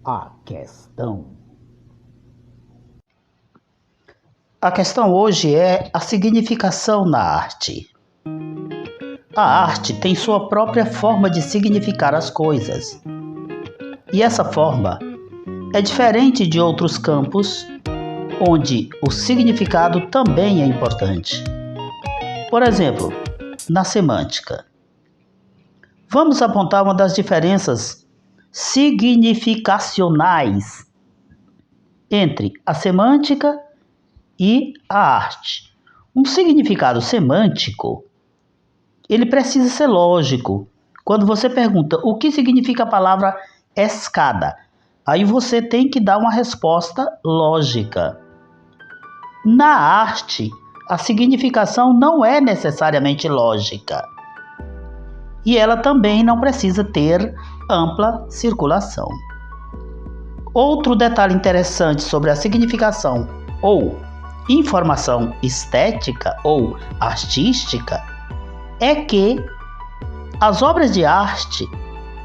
A questão. A questão hoje é a significação na arte. A arte tem sua própria forma de significar as coisas. E essa forma é diferente de outros campos, onde o significado também é importante. Por exemplo, na semântica. Vamos apontar uma das diferenças significacionais entre a semântica e a arte. Um significado semântico, ele precisa ser lógico. Quando você pergunta o que significa a palavra escada, aí você tem que dar uma resposta lógica. Na arte, a significação não é necessariamente lógica. E ela também não precisa ter ampla circulação. Outro detalhe interessante sobre a significação ou informação estética ou artística é que as obras de arte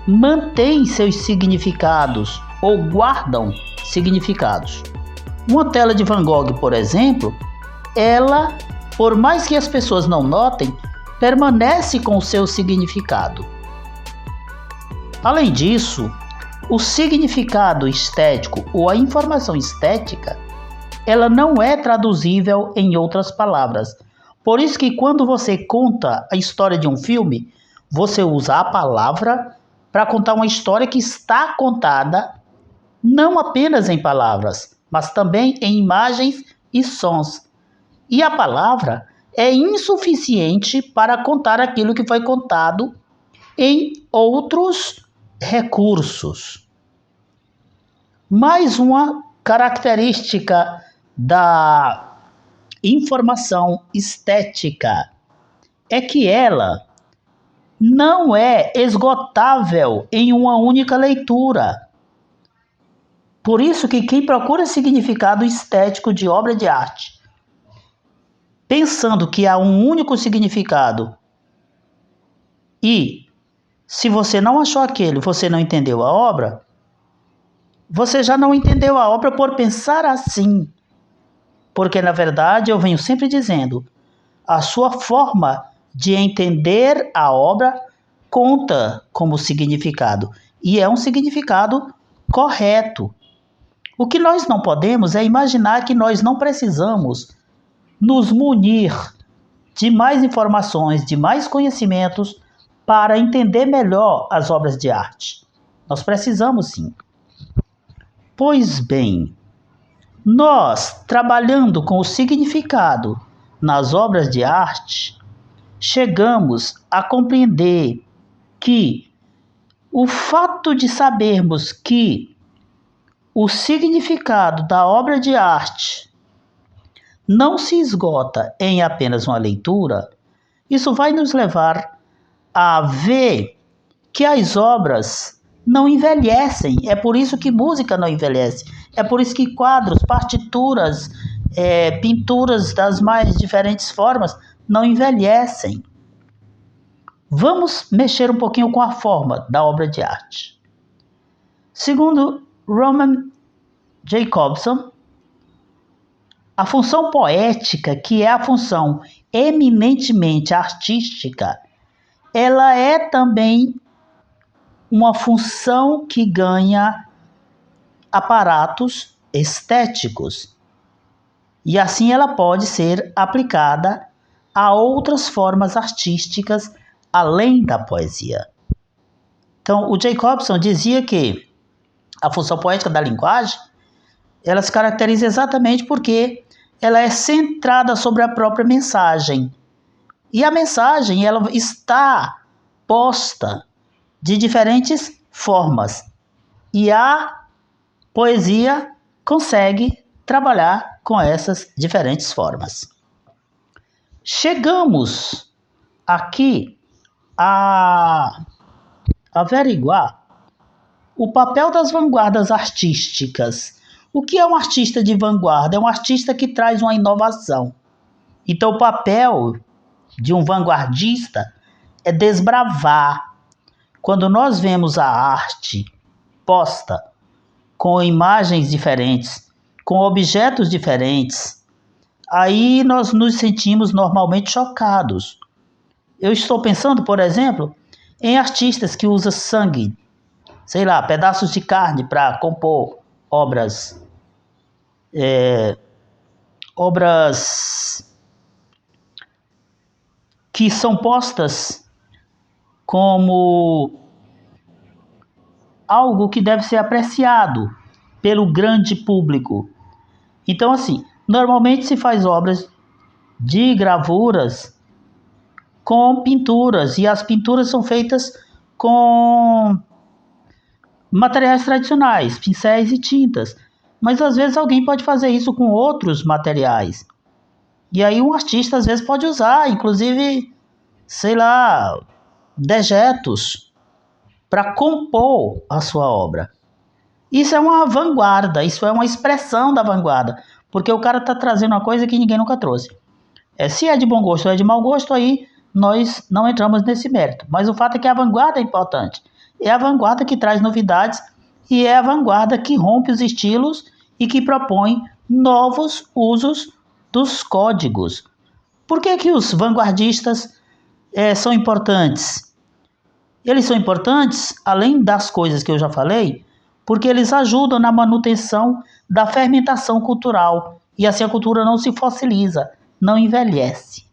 mantêm seus significados ou guardam significados. Uma tela de Van Gogh, por exemplo, ela, por mais que as pessoas não notem, permanece com o seu significado. Além disso, o significado estético ou a informação estética, ela não é traduzível em outras palavras. Por isso que quando você conta a história de um filme, você usa a palavra para contar uma história que está contada não apenas em palavras, mas também em imagens e sons. E a palavra é insuficiente para contar aquilo que foi contado em outros recursos. Mais uma característica da informação estética é que ela não é esgotável em uma única leitura. Por isso que quem procura significado estético de obra de arte, pensando que há um único significado, e se você não achou aquele, você não entendeu a obra, você já não entendeu a obra por pensar assim. Porque, na verdade, eu venho sempre dizendo, a sua forma de entender a obra conta como significado. E é um significado correto. O que nós não podemos é imaginar que nós não precisamos nos munir de mais informações, de mais conhecimentos para entender melhor as obras de arte. Nós precisamos sim. Pois bem, nós, trabalhando com o significado nas obras de arte, chegamos a compreender que o fato de sabermos que o significado da obra de arte não se esgota em apenas uma leitura, isso vai nos levar a ver que as obras não envelhecem. É por isso que música não envelhece. É por isso que quadros, partituras, pinturas das mais diferentes formas não envelhecem. Vamos mexer um pouquinho com a forma da obra de arte. Segundo Roman Jakobson, a função poética, que é a função eminentemente artística, ela é também uma função que ganha aparatos estéticos. E assim ela pode ser aplicada a outras formas artísticas além da poesia. Então, o Jakobson dizia que a função poética da linguagem, ela se caracteriza exatamente porque ela é centrada sobre a própria mensagem. E a mensagem, ela está posta de diferentes formas. E a poesia consegue trabalhar com essas diferentes formas. Chegamos aqui a averiguar o papel das vanguardas artísticas. O que é um artista de vanguarda? É um artista que traz uma inovação. Então, o papel de um vanguardista é desbravar. Quando nós vemos a arte posta com imagens diferentes, com objetos diferentes, aí nós nos sentimos normalmente chocados. Eu estou pensando, por exemplo, em artistas que usam sangue, sei lá, pedaços de carne para compor obras que são postas como algo que deve ser apreciado pelo grande público. Então, assim, normalmente se faz obras de gravuras com pinturas, e as pinturas são feitas com materiais tradicionais, pincéis e tintas. Mas às vezes alguém pode fazer isso com outros materiais. E aí um artista às vezes pode usar, inclusive, sei lá, dejetos para compor a sua obra. Isso é uma vanguarda, isso é uma expressão da vanguarda, porque o cara está trazendo uma coisa que ninguém nunca trouxe. Se é de bom gosto ou é de mau gosto, aí nós não entramos nesse mérito. Mas o fato é que a vanguarda é importante. É a vanguarda que traz novidades e é a vanguarda que rompe os estilos e que propõe novos usos dos códigos. Por que que os vanguardistas são importantes? Eles são importantes, além das coisas que eu já falei, porque eles ajudam na manutenção da fermentação cultural e assim a cultura não se fossiliza, não envelhece.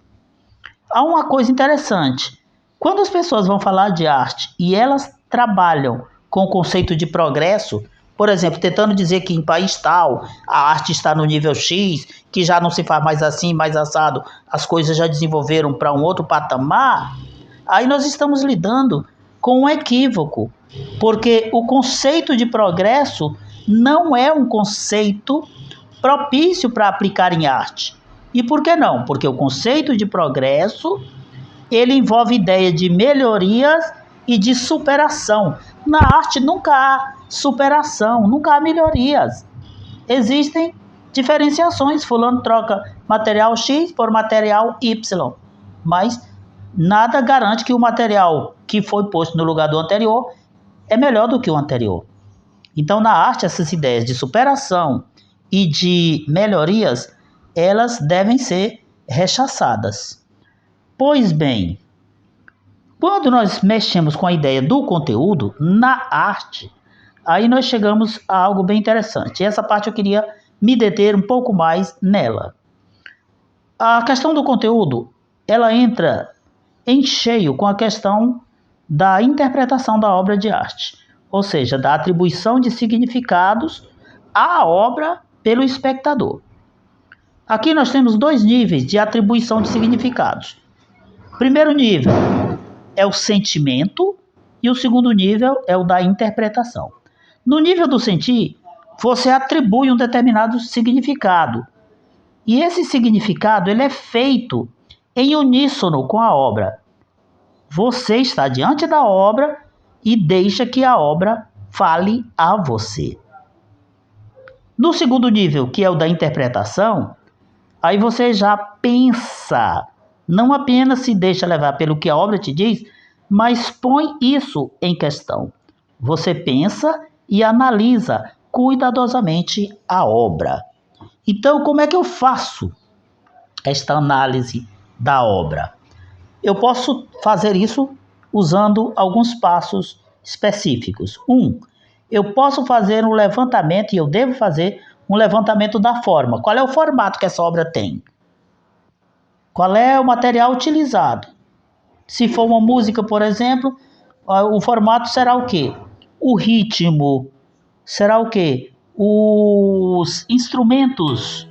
Há uma coisa interessante. Quando as pessoas vão falar de arte e elas trabalham com o conceito de progresso, por exemplo, tentando dizer que em país tal a arte está no nível X, que já não se faz mais assim, mais assado, as coisas já desenvolveram para um outro patamar, aí nós estamos lidando com um equívoco, porque o conceito de progresso não é um conceito propício para aplicar em arte. E por que não? Porque o conceito de progresso, ele envolve ideia de melhorias e de superação. Na arte nunca há superação, nunca há melhorias. Existem diferenciações, fulano troca material X por material Y, mas nada garante que o material que foi posto no lugar do anterior é melhor do que o anterior. Então, na arte, essas ideias de superação e de melhorias, elas devem ser rechaçadas. Pois bem, quando nós mexemos com a ideia do conteúdo na arte, aí nós chegamos a algo bem interessante. E essa parte eu queria me deter um pouco mais nela. A questão do conteúdo, ela entra em cheio com a questão da interpretação da obra de arte, ou seja, da atribuição de significados à obra pelo espectador. Aqui nós temos 2 níveis de atribuição de significados. O primeiro nível é o sentimento e o segundo nível é o da interpretação. No nível do sentir, você atribui um determinado significado. E esse significado ele é feito em uníssono com a obra. Você está diante da obra e deixa que a obra fale a você. No segundo nível, que é o da interpretação, aí você já pensa, não apenas se deixa levar pelo que a obra te diz, mas põe isso em questão. Você pensa e analisa cuidadosamente a obra. Então, como é que eu faço esta análise da obra? Eu posso fazer isso usando alguns passos específicos. Eu posso fazer um levantamento, e eu devo fazer um levantamento da forma. Qual é o formato que essa obra tem? Qual é o material utilizado? Se for uma música, por exemplo, o formato será o quê? O ritmo será o quê? Os instrumentos.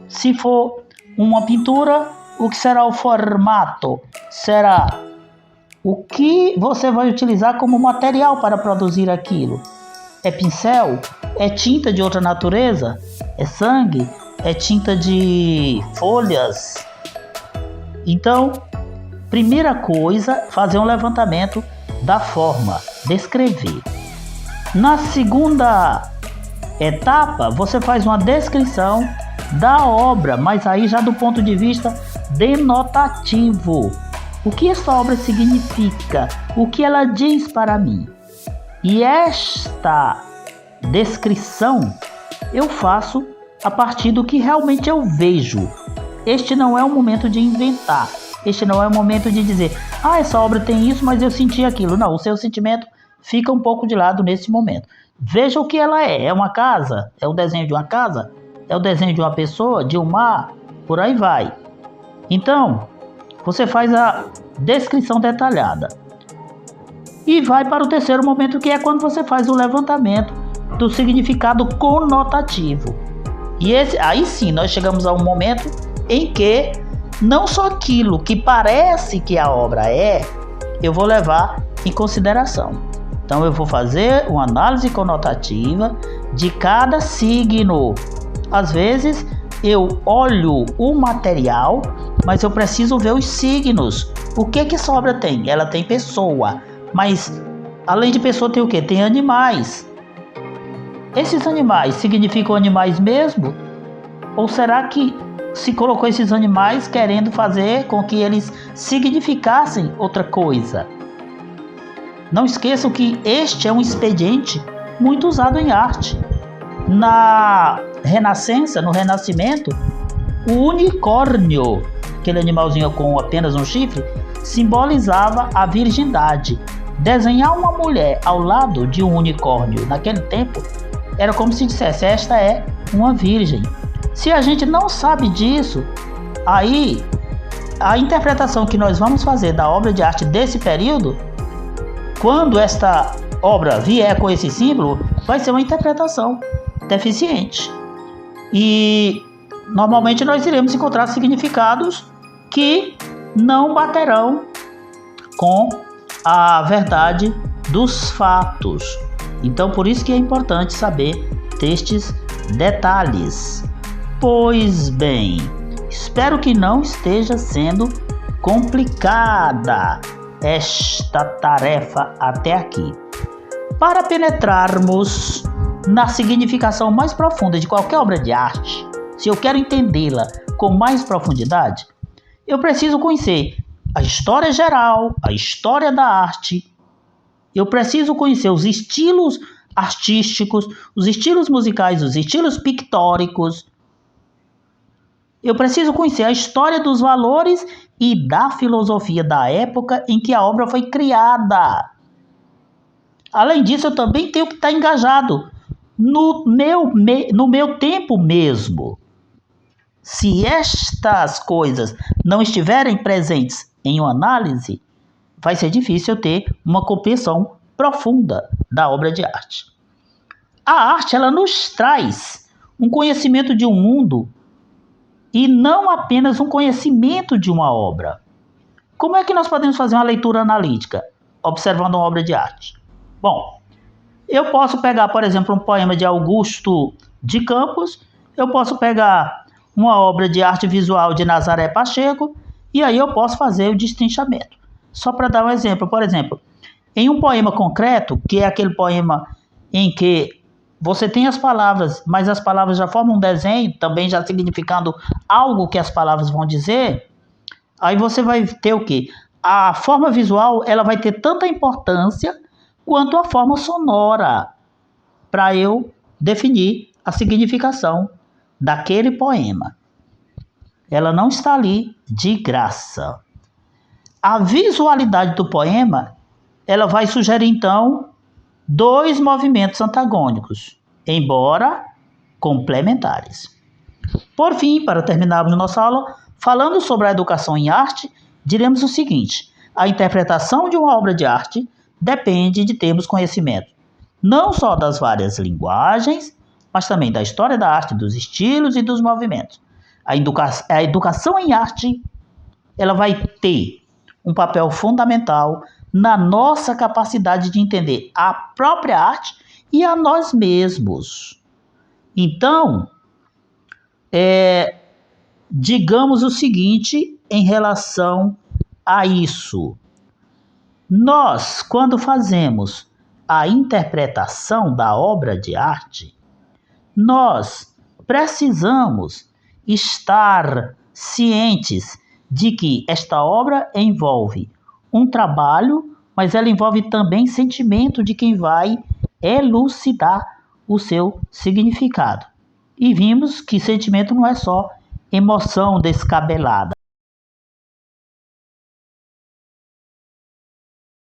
Se for uma pintura, o que será o formato? Será o que você vai utilizar como material para produzir aquilo. É pincel? É tinta de outra natureza? É sangue? É tinta de folhas? Então, primeira coisa, fazer um levantamento da forma, descrever. Na segunda etapa, você faz uma descrição da obra, mas aí já do ponto de vista denotativo. O que essa obra significa? O que ela diz para mim? E esta descrição eu faço a partir do que realmente eu vejo. Este não é o momento de inventar. Este não é o momento de dizer, essa obra tem isso, mas eu senti aquilo. Não, o seu sentimento fica um pouco de lado nesse momento. Veja o que ela é. É uma casa? É o desenho de uma casa? É o desenho de uma pessoa? De um mar? Por aí vai. Então, você faz a descrição detalhada. E vai para o terceiro momento, que é quando você faz o levantamento do significado conotativo. E aí sim, nós chegamos a um momento em que não só aquilo que parece que a obra é, eu vou levar em consideração. Então eu vou fazer uma análise conotativa de cada signo. Às vezes eu olho o material, mas eu preciso ver os signos. O que essa obra tem? Ela tem pessoa, mas além de pessoa tem o quê? Tem animais. Esses animais significam animais mesmo? Ou será que se colocou esses animais querendo fazer com que eles significassem outra coisa? Não esqueçam que este é um expediente muito usado em arte. Na Renascença, no Renascimento, o unicórnio, aquele animalzinho com apenas um chifre, simbolizava a virgindade. Desenhar uma mulher ao lado de um unicórnio naquele tempo era como se dissesse, esta é uma virgem. Se a gente não sabe disso, aí a interpretação que nós vamos fazer da obra de arte desse período, quando esta obra vier com esse símbolo, vai ser uma interpretação deficiente. E normalmente nós iremos encontrar significados que não baterão com a verdade dos fatos. Então, por isso que é importante saber destes detalhes. Pois bem, espero que não esteja sendo complicada esta tarefa até aqui. Para penetrarmos na significação mais profunda de qualquer obra de arte, se eu quero entendê-la com mais profundidade, eu preciso conhecer a história geral, a história da arte. Eu preciso conhecer os estilos artísticos, os estilos musicais, os estilos pictóricos. Eu preciso conhecer a história dos valores e da filosofia da época em que a obra foi criada. Além disso, eu também tenho que estar engajado no meu tempo mesmo. Se estas coisas não estiverem presentes em uma análise, vai ser difícil eu ter uma compreensão profunda da obra de arte. A arte, ela nos traz um conhecimento de um mundo e não apenas um conhecimento de uma obra. Como é que nós podemos fazer uma leitura analítica observando uma obra de arte? Bom, eu posso pegar, por exemplo, um poema de Augusto de Campos, eu posso pegar uma obra de arte visual de Nazaré Pacheco, e aí eu posso fazer o destrinchamento. Só para dar um exemplo, por exemplo, em um poema concreto, que é aquele poema em que você tem as palavras, mas as palavras já formam um desenho, também já significando algo que as palavras vão dizer, aí você vai ter o quê? A forma visual, ela vai ter tanta importância quanto a forma sonora, para eu definir a significação daquele poema. Ela não está ali de graça. A visualidade do poema, ela vai sugerir, então, dois movimentos antagônicos, embora complementares. Por fim, para terminarmos nossa aula, falando sobre a educação em arte, diremos o seguinte: a interpretação de uma obra de arte depende de termos conhecimento, não só das várias linguagens, mas também da história da arte, dos estilos e dos movimentos. A educação em arte, ela vai ter um papel fundamental na nossa capacidade de entender a própria arte e a nós mesmos. Então, digamos o seguinte em relação a isso. Nós, quando fazemos a interpretação da obra de arte, nós precisamos estar cientes de que esta obra envolve um trabalho, mas ela envolve também sentimento de quem vai elucidar o seu significado. E vimos que sentimento não é só emoção descabelada.